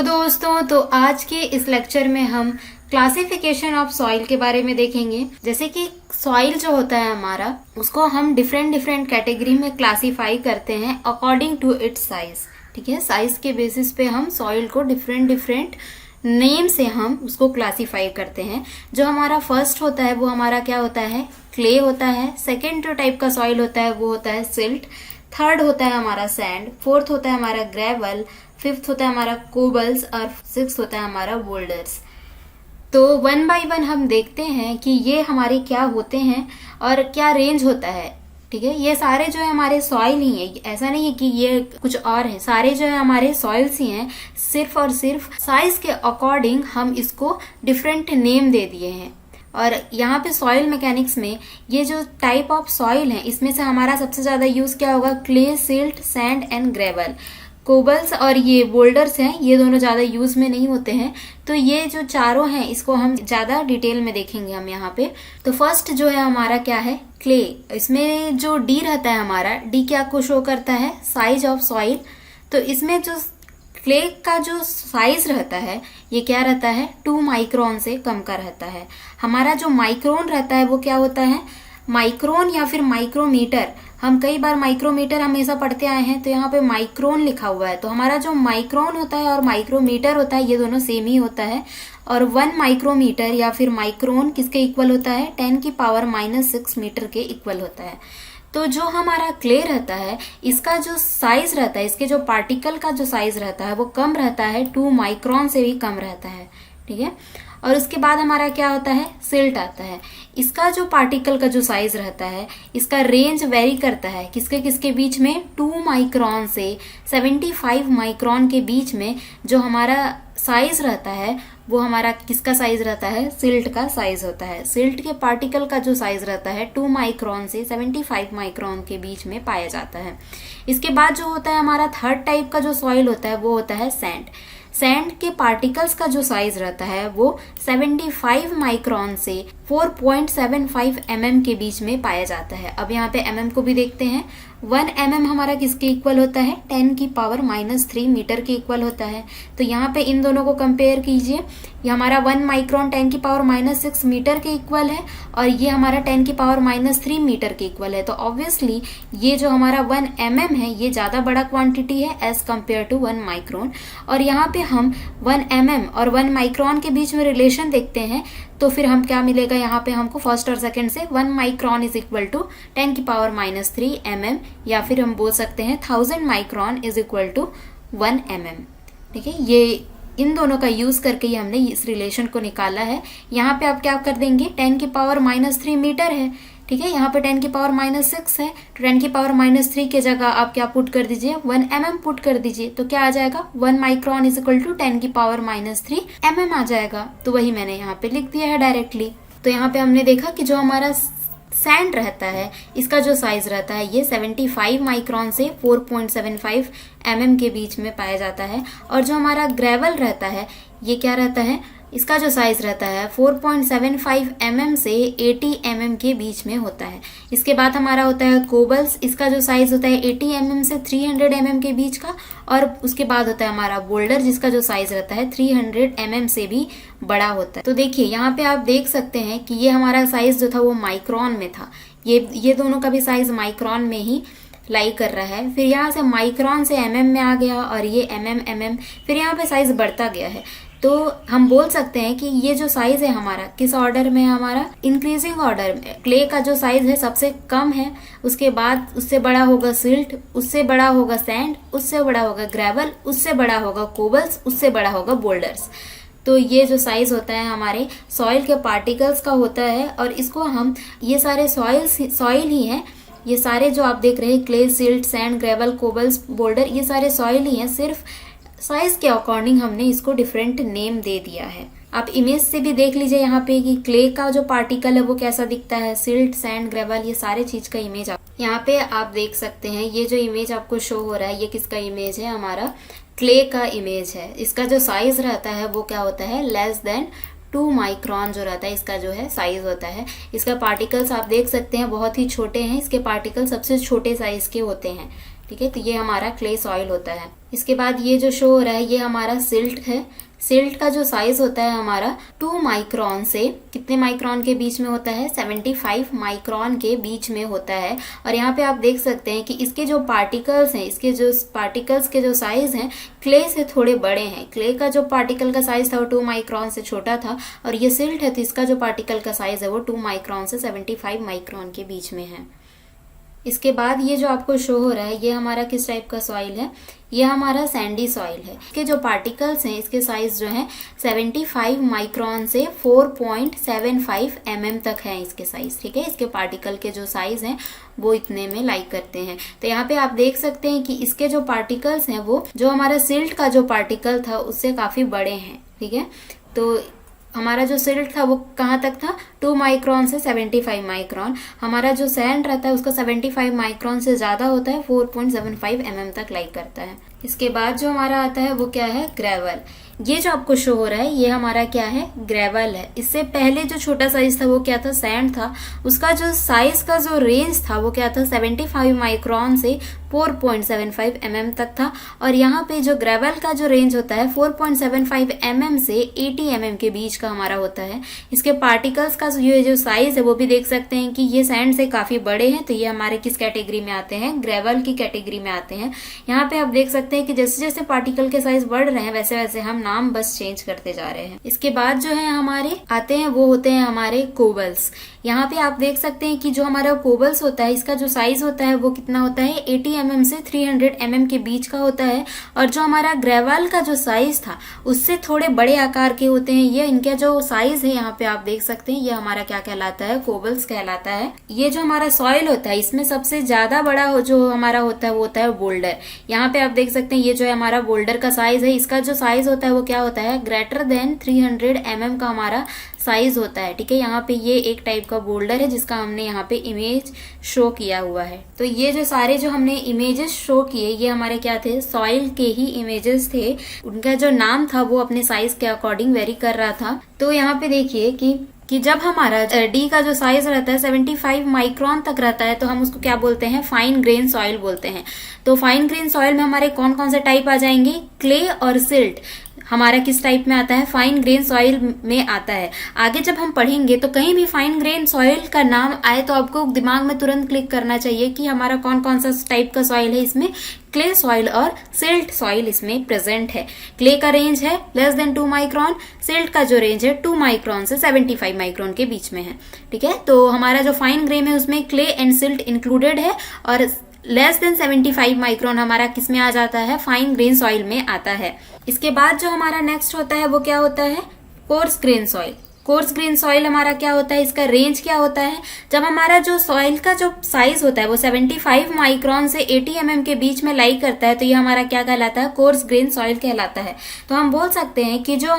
दोस्तों, तो आज के इस लेक्चर में हम क्लासिफिकेशन ऑफ सॉइल के बारे में देखेंगे। जैसे कि सॉइल जो होता है हमारा, उसको हम डिफरेंट कैटेगरी में क्लासिफाई करते हैं अकॉर्डिंग टू इट्स साइज। ठीक है, साइज के बेसिस पे हम सॉइल को डिफरेंट नेम से हम उसको क्लासिफाई करते हैं। जो हमारा फर्स्ट होता है वो हमारा क्या होता है, क्ले होता है। सेकेंड जो टाइप का सॉइल होता है वो होता है सिल्ट। थर्ड होता है हमारा सैंड। फोर्थ होता है हमारा ग्रेवल। फिफ्थ होता है हमारा कोबल्स और सिक्स्थ होता है हमारा बोल्डर्स। तो वन बाय वन हम देखते हैं कि ये हमारे क्या होते हैं और क्या रेंज होता है। ठीक है, ये सारे जो है हमारे सॉइल ही है, ऐसा नहीं है कि ये कुछ और है। सारे जो है हमारे सॉइल्स ही हैं, सिर्फ और सिर्फ साइज के अकॉर्डिंग हम इसको डिफरेंट नेम दे दिए हैं। और यहाँ पे सॉइल मैकेनिक्स में ये जो टाइप ऑफ सॉइल है, इसमें से हमारा सबसे ज्यादा यूज क्या होगा, clay, silt, sand and gravel. Cobbles और ये बोल्डर्स हैं, ये दोनों ज्यादा यूज में नहीं होते हैं। तो ये जो चारों हैं, इसको हम ज्यादा डिटेल में देखेंगे हम यहाँ पे। तो फर्स्ट जो है हमारा क्या है, क्ले। इसमें जो डी रहता है हमारा, डी क्या को शो करता है, साइज ऑफ सॉइल। तो इसमें जो क्ले का जो साइज रहता है, ये क्या रहता है, 2 माइक्रोन से कम का रहता है। हमारा जो माइक्रोन रहता है वो क्या होता है, माइक्रोन या फिर माइक्रोमीटर। हम कई बार माइक्रोमीटर हमेशा पढ़ते आए हैं, तो यहाँ पे माइक्रोन लिखा हुआ है। तो हमारा जो माइक्रोन होता है और माइक्रोमीटर होता है, ये दोनों सेम ही होता है। और 1 माइक्रोमीटर या फिर माइक्रोन किसके इक्वल होता है, 10⁻⁻⁶ मीटर के इक्वल होता है। तो जो हमारा क्ले रहता है, इसका जो साइज रहता है, इसके जो पार्टिकल का जो साइज रहता है वो कम रहता है, 2 माइक्रोन से भी कम रहता है। ठीक है, और उसके बाद हमारा क्या होता है, सिल्ट आता है। इसका जो पार्टिकल का जो साइज रहता है, इसका रेंज वेरी करता है किसके किसके बीच में, 2 माइक्रोन से 75 माइक्रोन के बीच में जो हमारा साइज रहता है वो हमारा किसका साइज रहता है, सिल्ट का साइज होता है। सिल्ट के पार्टिकल का जो साइज रहता है 2 माइक्रोन से 75 माइक्रोन के बीच में पाया जाता है। इसके बाद जो होता है हमारा थर्ड टाइप का जो सॉइल होता है वो होता है सैंड। सैंड के पार्टिकल्स का जो साइज रहता है वो 75 माइक्रोन से 4.75 mm के बीच में पाया जाता है। अब यहाँ पे mm को भी देखते हैं। 1 mm हमारा किसके इक्वल होता है, 10⁻³ मीटर के इक्वल होता है। तो यहाँ पे इन दोनों को कंपेयर कीजिए। ये हमारा 1 माइक्रोन 10⁻⁻⁶ मीटर के इक्वल है और ये हमारा 10⁻³ मीटर के इक्वल है। तो ऑब्वियसली ये जो हमारा 1 mm है, ये ज्यादा बड़ा क्वांटिटी है एज कम्पेयर टू 1 माइक्रोन। और यहाँ पे हम 1 mm और 1 माइक्रोन के बीच में रिलेशन देखते हैं, तो फिर हम क्या मिलेगा यहाँ पे हमको फर्स्ट और सेकंड से, 1 micron is equal to 10⁻³ mm, या फिर हम बोल सकते हैं 1000 micron is equal to 1 mm। ठीक है, ये इन दोनों का यूज करके ही हमने इस रिलेशन को निकाला है। यहाँ पे आप क्या कर देंगे, 10⁻³ मीटर है। ठीक है, यहाँ पे 10⁻⁻⁶ है, तो 10⁻³ के जगह आप क्या पुट कर दीजिए, 1 mm पुट कर दीजिए। तो क्या आ जाएगा, 1 micron is equal to 10⁻³ mm आ जाएगा। तो वही मैंने यहाँ पे लिख दिया है डायरेक्टली। तो यहाँ पे हमने देखा कि जो हमारा सैंड रहता है, इसका जो साइज रहता है ये 75 माइक्रोन से 4.75 mm के बीच में पाया जाता है। और जो हमारा ग्रेवल रहता है, ये क्या रहता है, इसका जो साइज रहता है 4.75 mm से 80 mm के बीच में होता है। इसके बाद हमारा होता है कोबल्स। इसका जो साइज होता है 80 mm से 300 mm के बीच का। और उसके बाद होता है हमारा बोल्डर, जिसका जो साइज रहता है 300 mm से भी बड़ा होता है। तो देखिए यहाँ पे आप देख सकते हैं कि ये हमारा साइज जो था वो माइक्रोन में था। ये दोनों का भी साइज माइक्रोन में ही लाई कर रहा है। फिर यहाँ से माइक्रोन से mm में आ गया और ये mm, फिर यहाँ पे साइज बढ़ता गया है। तो हम बोल सकते हैं कि ये जो साइज है हमारा किस ऑर्डर में है, हमारा इंक्रीजिंग ऑर्डर में। क्ले का जो साइज है सबसे कम है, उसके बाद उससे बड़ा होगा सिल्ट, उससे बड़ा होगा सैंड, उससे बड़ा होगा ग्रेवल, उससे बड़ा होगा कोबल्स, उससे बड़ा होगा बोल्डर्स। तो ये जो साइज होता है हमारे सॉइल के पार्टिकल्स का होता है। और इसको हम, ये सारे सॉइल ही हैं, ये सारे जो आप देख रहे हैं, clay, silt, sand, gravel, cobbles, boulder, ये सारे सॉइल ही हैं। सिर्फ साइज के अकॉर्डिंग हमने इसको डिफरेंट नेम दे दिया है। आप इमेज से भी देख लीजिए यहाँ पे कि क्ले का जो पार्टिकल है वो कैसा दिखता है, सिल्ट, सैंड, ग्रेवल, ये सारे चीज का इमेज यहाँ पे आप देख सकते हैं। ये जो इमेज आपको शो हो रहा है, ये किसका इमेज है, हमारा क्ले का इमेज है। इसका जो साइज रहता है वो क्या होता है, लेस देन 2 माइक्रोन जो रहता है, इसका जो है साइज होता है। इसका पार्टिकल्स आप देख सकते हैं बहुत ही छोटे हैं, इसके पार्टिकल सबसे छोटे साइज के होते हैं। ठीक है, तो ये हमारा क्ले सॉइल होता है। इसके बाद ये जो शो हो रहा है ये हमारा सिल्ट है। सिल्ट का जो साइज होता है हमारा 2 माइक्रोन से कितने माइक्रोन के बीच में होता है, 75 माइक्रोन के बीच में होता है। और यहाँ पे आप देख सकते हैं कि इसके जो पार्टिकल्स हैं, इसके जो पार्टिकल्स के जो साइज हैं क्ले से थोड़े बड़े हैं। क्ले का जो पार्टिकल का साइज था वो 2 माइक्रोन से छोटा था, और ये सिल्ट है तो इसका जो पार्टिकल का साइज है वो 2 माइक्रोन से 75 माइक्रोन के बीच में है। इसके बाद ये जो आपको शो हो रहा है ये हमारा किस टाइप का सॉइल है, ये हमारा सैंडी सॉइल है। इसके जो पार्टिकल्स हैं इसके साइज जो है 75 माइक्रोन से 4.75 mm तक है इसके साइज, ठीक है। इसके पार्टिकल के जो साइज हैं वो इतने में लाइक करते हैं। तो यहाँ पे आप देख सकते हैं कि इसके जो पार्टिकल्स हैं वो जो हमारा सिल्ट का जो पार्टिकल था उससे काफी बड़े हैं, ठीक है। तो हमारा जो सिल्ट था वो कहाँ तक था, 2 माइक्रोन से 75 माइक्रोन। हमारा जो सैंड रहता है उसका 75 माइक्रोन से ज्यादा होता है, 4.75 mm तक लाइक करता है। इसके बाद जो हमारा आता है वो क्या है, ग्रेवल। ये जो आपको शो हो रहा है ये हमारा क्या है, ग्रेवल है। इससे पहले जो छोटा साइज था वो क्या था, सैंड था। उसका जो साइज का जो रेंज था वो क्या था, 75 माइक्रोन से 4.75 mm तक था। और यहाँ पे जो ग्रेवल का जो रेंज होता है 4.75 mm से 80 mm के बीच का हमारा होता है। इसके पार्टिकल्स का ये जो साइज है वो भी देख सकते हैं कि ये सैंड से काफी बड़े हैं, तो ये हमारे किस कैटेगरी में आते हैं, ग्रेवल की कैटेगरी में आते हैं। यहाँ पे आप देख सकते हैं कि जैसे जैसे पार्टिकल के साइज बढ़ रहे हैं वैसे वैसे हम नाम बस चेंज करते जा रहे हैं। इसके बाद जो है हमारे आते हैं वो होते हैं हमारे कोबल्स। यहाँ पे आप देख सकते हैं कि जो हमारा कोबल्स होता है इसका जो साइज होता है वो कितना होता है, 80 mm से 300 mm के बीच का होता है। और जो हमारा ग्रेवल का जो साइज था उससे थोड़े बड़े आकार के होते हैं। ये इनका जो साइज है यहाँ पे आप देख सकते हैं, ये हमारा क्या कहलाता है, कोबल्स कहलाता है। ये जो हमारा सॉइल होता है इसमें सबसे ज्यादा बड़ा जो हमारा होता है वो होता है बोल्डर। यहाँ पे आप देख सकते हैं ये जो है हमारा बोल्डर का साइज है, इसका जो साइज होता है वो क्या होता है, ग्रेटर देन 300 mm का हमारा साइज होता है, ठीक है। यहाँ पे ये एक टाइप का बोल्डर है जिसका हमने यहाँ पे इमेज शो किया हुआ है। तो ये जो सारे जो हमने इमेजेस शो किए ये हमारे क्या थे, सॉइल के ही इमेजेस थे। उनका जो नाम था वो अपने साइज के अकॉर्डिंग वेरी कर रहा था। तो यहाँ पे देखिए कि जब हमारा डी का जो साइज रहता है 75 माइक्रोन तक रहता है तो हम उसको क्या बोलते हैं, फाइन ग्रेन सॉइल बोलते हैं। तो फाइन ग्रेन सॉइल में हमारे कौन कौन से टाइप आ जाएंगे, क्ले और सिल्ट हमारा किस टाइप में आता है, फाइन ग्रेन सॉइल में आता है। आगे जब हम पढ़ेंगे तो कहीं भी फाइन ग्रेन सॉइल का नाम आए तो आपको दिमाग में तुरंत क्लिक करना चाहिए कि हमारा कौन कौन सा टाइप का सॉइल है। इसमें क्ले सॉइल और सिल्ट सॉइल इसमें प्रेजेंट है। क्ले का रेंज है लेस देन 2 माइक्रोन, सिल्ट का जो रेंज है 2 माइक्रोन से 75 माइक्रोन के बीच में है, ठीक है। तो हमारा जो फाइन ग्रेन है उसमें क्ले एंड सिल्ट इंक्लूडेड है, और लेस देन 75 माइक्रोन हमारा किस में आ जाता है, फाइन ग्रेन सॉइल में आता है। इसके बाद जो हमारा नेक्स्ट होता है वो क्या होता है, course grain soil. Course grain soil हमारा क्या होता है, इसका रेंज क्या होता है, जब हमारा जो सॉइल का जो साइज होता है वो 75 माइक्रोन से 80 mm के बीच में लाई करता है तो ये हमारा क्या कहलाता है, कोर्स ग्रेन सॉइल कहलाता है। तो हम बोल सकते हैं कि जो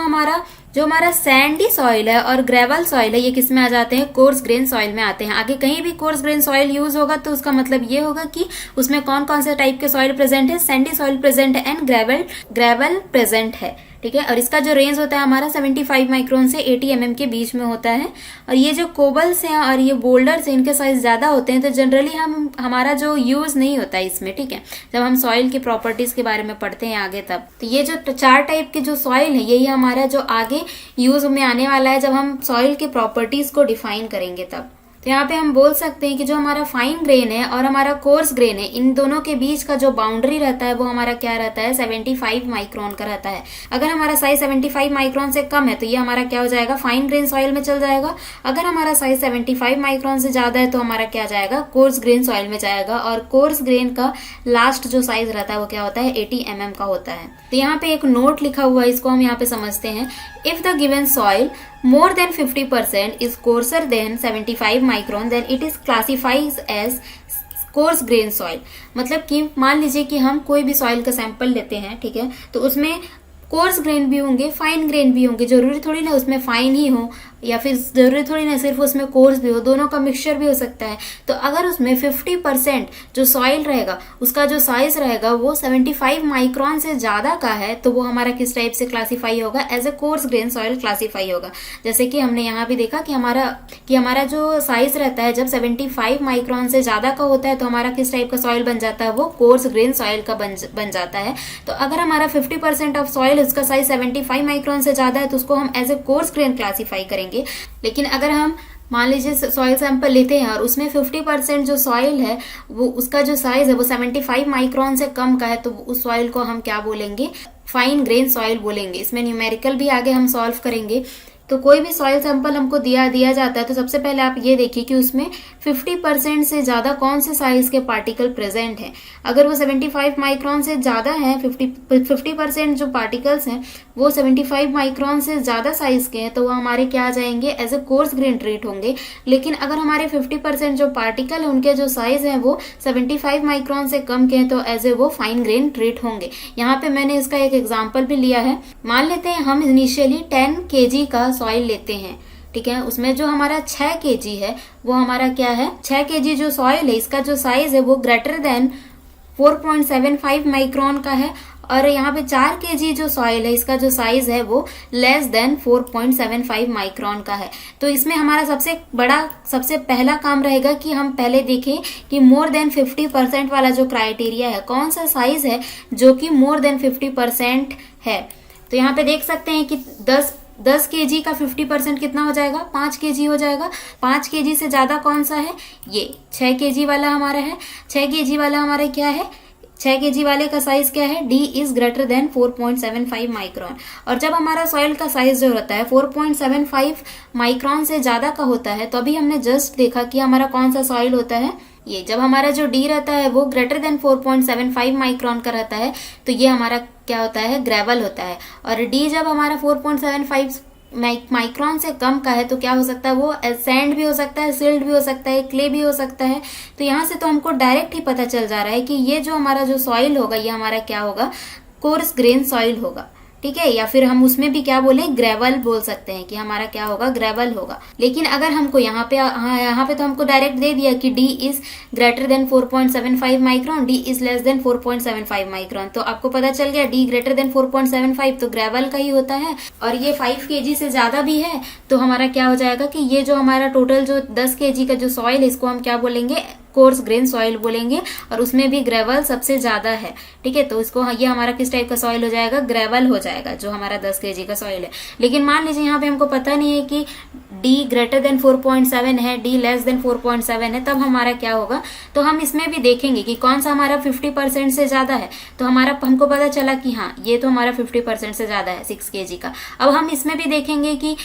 हमारा सैंडी सॉइल है और ग्रेवल सॉइल है ये किस में आ जाते हैं, कोर्स ग्रेन सॉइल में आते हैं। आगे कहीं भी कोर्स ग्रेन सॉइल यूज होगा तो उसका मतलब ये होगा कि उसमें कौन कौन से टाइप के सॉइल प्रेजेंट है, सैंडी सॉइल प्रेजेंट है एंड ग्रेवल प्रेजेंट है, ठीक है। और इसका जो रेंज होता है हमारा 75 माइक्रोन से 80 mm के बीच में होता है। और ये जो कोबल्स हैं और ये बोल्डर्स हैं इनके साइज ज्यादा होते हैं तो जनरली हमारा जो यूज नहीं होता है इसमें, ठीक है। जब हम सॉइल की प्रॉपर्टीज के बारे में पढ़ते हैं आगे तब। तो ये जो 4 टाइप के जो सॉइल है यही हमारा जो आगे यूज में आने वाला है जब हम सॉइल के प्रॉपर्टीज को डिफाइन करेंगे तब। तो यहाँ पे हम बोल सकते हैं कि जो हमारा फाइन ग्रेन है और हमारा कोर्स ग्रेन है इन दोनों के बीच का जो बाउंड्री रहता है वो हमारा क्या रहता है, 75 माइक्रोन का रहता है। अगर हमारा साइज 75 माइक्रोन से कम है तो ये हमारा क्या हो जाएगा, फाइन ग्रेन सॉइल में चल जाएगा। अगर हमारा साइज 75 माइक्रोन से ज्यादा है तो हमारा क्या जाएगा, कोर्स ग्रेन सॉइल में जाएगा। और कोर्स ग्रेन का लास्ट जो साइज रहता है वो क्या होता है, 80 mm का होता है। तो यहाँ पे एक नोट लिखा हुआ है, इसको हम यहाँ पे समझते हैं। If the given soil more than 50% is coarser than 75 micron then it is classified as course grain soil. मतलब कि मान लीजिए कि हम कोई भी सॉइल का सैंपल लेते हैं, ठीक है, तो उसमें कोर्स ग्रेन भी होंगे फाइन ग्रेन भी होंगे, जरूरी थोड़ी ना उसमें फाइन ही हो या फिर जरूरी थोड़ी ना सिर्फ उसमें कोर्स भी हो, दोनों का मिक्सचर भी हो सकता है। तो अगर उसमें 50% जो सॉइल रहेगा उसका जो साइज रहेगा वो 75 माइक्रोन से ज्यादा का है, तो वो हमारा किस टाइप से क्लासीफाई होगा, as a coarse grain soil classify होगा। जैसे कि हमने यहाँ भी देखा कि हमारा जो साइज रहता है जब 75 माइक्रोन से ज्यादा का होता है तो हमारा किस टाइप का सॉइल बन जाता है, वो कोर्स ग्रेन सॉइल का बन जाता है। तो अगर हमारा 50% ऑफ सॉइल उसका साइज 75 माइक्रोन से ज्यादा है तो उसको हम as a coarse grain classify करेंगे। लेकिन अगर हम मान लीजिए सॉइल सैंपल लेते हैं और उसमें 50% जो सॉइल है वो उसका जो साइज है वो 75 माइक्रोन से कम का है, तो उस सॉइल को हम क्या बोलेंगे, फाइन ग्रेन सॉइल बोलेंगे। इसमें न्यूमेरिकल भी आगे हम सॉल्व करेंगे। तो कोई भी सॉइल सैंपल हमको दिया जाता है तो सबसे पहले आप ये देखिए कि उसमें 50% से ज्यादा कौन से साइज के पार्टिकल प्रेजेंट हैं। अगर वो 75 माइक्रोन से ज्यादा है, 50% जो पार्टिकल्स हैं वो 75 माइक्रोन से ज्यादा साइज के हैं, तो वो हमारे क्या आ जाएंगे, as a coarse grain treat होंगे। लेकिन अगर हमारे 50% जो पार्टिकल है उनके जो साइज है वो 75 माइक्रोन से कम के हैं तो एज ए वो फाइन ग्रेन ट्रीट होंगे। यहाँ पे मैंने इसका एक एग्जाम्पल भी लिया है। मान लेते हैं हम इनिशियली 10 kg का सॉइल लेते हैं, ठीक है। उसमें जो हमारा 6 kg है वो हमारा क्या है, 6 kg जो सॉइल है इसका जो साइज है वो ग्रेटर देन 4.75 माइक्रोन का है, और यहाँ पे 4 kg जो सॉइल है इसका जो साइज है वो लेस देन 4.75 माइक्रोन का है। तो इसमें हमारा सबसे पहला काम रहेगा कि हम पहले देखें कि मोर देन 50% वाला जो क्राइटेरिया है, कौन सा साइज है जो कि मोर देन 50% है। तो यहाँ पे देख सकते हैं कि 10 kg का 50% कितना हो जाएगा, 5 kg हो जाएगा। 5 kg से ज्यादा कौन सा है, ये 6 kg वाला हमारा है। 6 kg वाला हमारा क्या है, 6 kg वाले का साइज क्या है, D is greater than 4.75 micron. और जब हमारा सॉइल का साइज जो होता है 4.75 माइक्रोन से ज्यादा का होता है, तो अभी हमने जस्ट देखा कि हमारा कौन सा सॉइल होता है, ये जब हमारा जो D रहता है वो ग्रेटर देन 4.75 माइक्रोन का रहता है तो ये हमारा क्या होता है, ग्रेवल होता है। और D जब हमारा 4.75 माइक्रोन से कम का है तो क्या हो सकता है, वो सैंड भी हो सकता है, सिल्ट भी हो सकता है, क्ले भी हो सकता है। तो यहाँ से तो हमको डायरेक्ट ही पता चल जा रहा है कि ये जो हमारा जो सॉइल होगा ये हमारा क्या होगा, कोर्स ग्रेन सॉइल होगा, ठीक है। या फिर हम उसमें भी क्या बोले, ग्रेवल बोल सकते हैं कि हमारा क्या होगा, ग्रेवल होगा। लेकिन अगर हमको यहाँ पे तो हमको डायरेक्ट दे दिया कि D is greater than 4.75 micron, D is less than 4.75 micron, तो आपको पता चल गया D ग्रेटर देन 4.75 तो ग्रेवल का ही होता है। और ये 5 kg से ज्यादा भी है तो हमारा क्या हो जाएगा कि ये जो हमारा टोटल जो 10 kg का जो सॉइल है इसको हम क्या बोलेंगे, कोर्स ग्रेन सॉइल बोलेंगे, और उसमें भी ग्रेवल सबसे ज्यादा है, ठीक है। तो इसको ये हमारा किस टाइप का सॉइल हो जाएगा, ग्रेवल हो जाएगा, जो हमारा 10 kg का सॉइल है। लेकिन मान लीजिए यहाँ पे हमको पता नहीं है कि D ग्रेटर देन 4.7 है, D लेस देन 4.7 है, तब हमारा क्या होगा, तो हम इसमें भी देखेंगे कि कौन सा हमारा 50% से ज्यादा है। तो हमको पता चला कि हाँ ये तो हमारा 50% से ज्यादा है 6 kg का। अब हम इसमें भी देखेंगे कि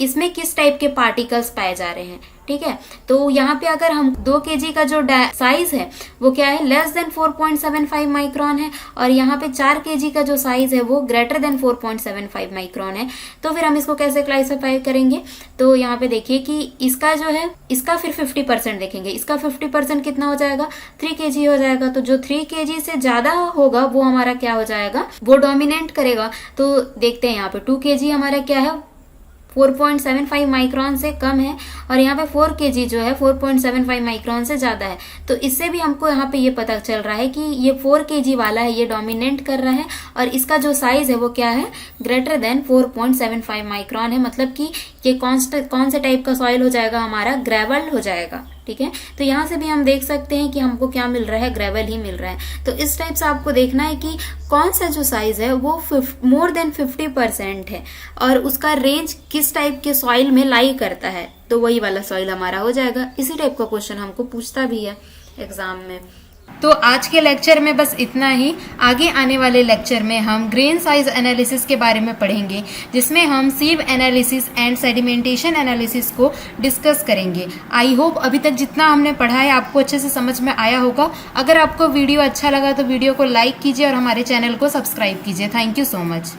इसमें किस टाइप के पार्टिकल्स पाए जा रहे हैं, ठीक है। तो यहाँ पे अगर हम 2 kg का जो साइज है वो क्या है, लेस देन 4.75 माइक्रोन है, और यहाँ पे 4 kg का जो साइज है वो ग्रेटर देन 4.75 माइक्रोन है। तो फिर हम इसको कैसे क्लासिफाई करेंगे, तो यहाँ पे देखिए कि इसका जो है, इसका फिर 50% देखेंगे, इसका 50% कितना हो जाएगा, 3 kg हो जाएगा। तो जो 3 kg से ज्यादा होगा वो हमारा क्या हो जाएगा, वो डोमिनेट करेगा। तो देखते हैं यहाँ पे 2 kg हमारा क्या है, 4.75 माइक्रोन से कम है, और यहाँ पे 4 kg जो है 4.75 माइक्रोन से ज्यादा है। तो इससे भी हमको यहाँ पे ये पता चल रहा है कि ये 4 kg वाला है, ये डोमिनेट कर रहा है, और इसका जो साइज है वो क्या है, ग्रेटर देन 4.75 माइक्रोन है। मतलब कि ये कौन से टाइप का सॉइल हो जाएगा, हमारा ग्रेवल हो जाएगा, ठीक है। तो यहाँ से भी हम देख सकते हैं कि हमको क्या मिल रहा है, ग्रेवल ही मिल रहा है। तो इस टाइप से आपको देखना है कि कौन सा जो साइज है वो मोर देन 50% है, और उसका रेंज किस टाइप के सॉइल में लाई करता है, तो वही वाला सॉइल हमारा हो जाएगा। इसी टाइप का क्वेश्चन हमको पूछता भी है एग्जाम में। तो आज के लेक्चर में बस इतना ही। आगे आने वाले लेक्चर में हम ग्रेन साइज एनालिसिस के बारे में पढ़ेंगे, जिसमें हम सीव एनालिसिस एंड सेडिमेंटेशन एनालिसिस को डिस्कस करेंगे। आई होप अभी तक जितना हमने पढ़ा है आपको अच्छे से समझ में आया होगा। अगर आपको वीडियो अच्छा लगा तो वीडियो को लाइक कीजिए और हमारे चैनल को सब्सक्राइब कीजिए। Thank you so much.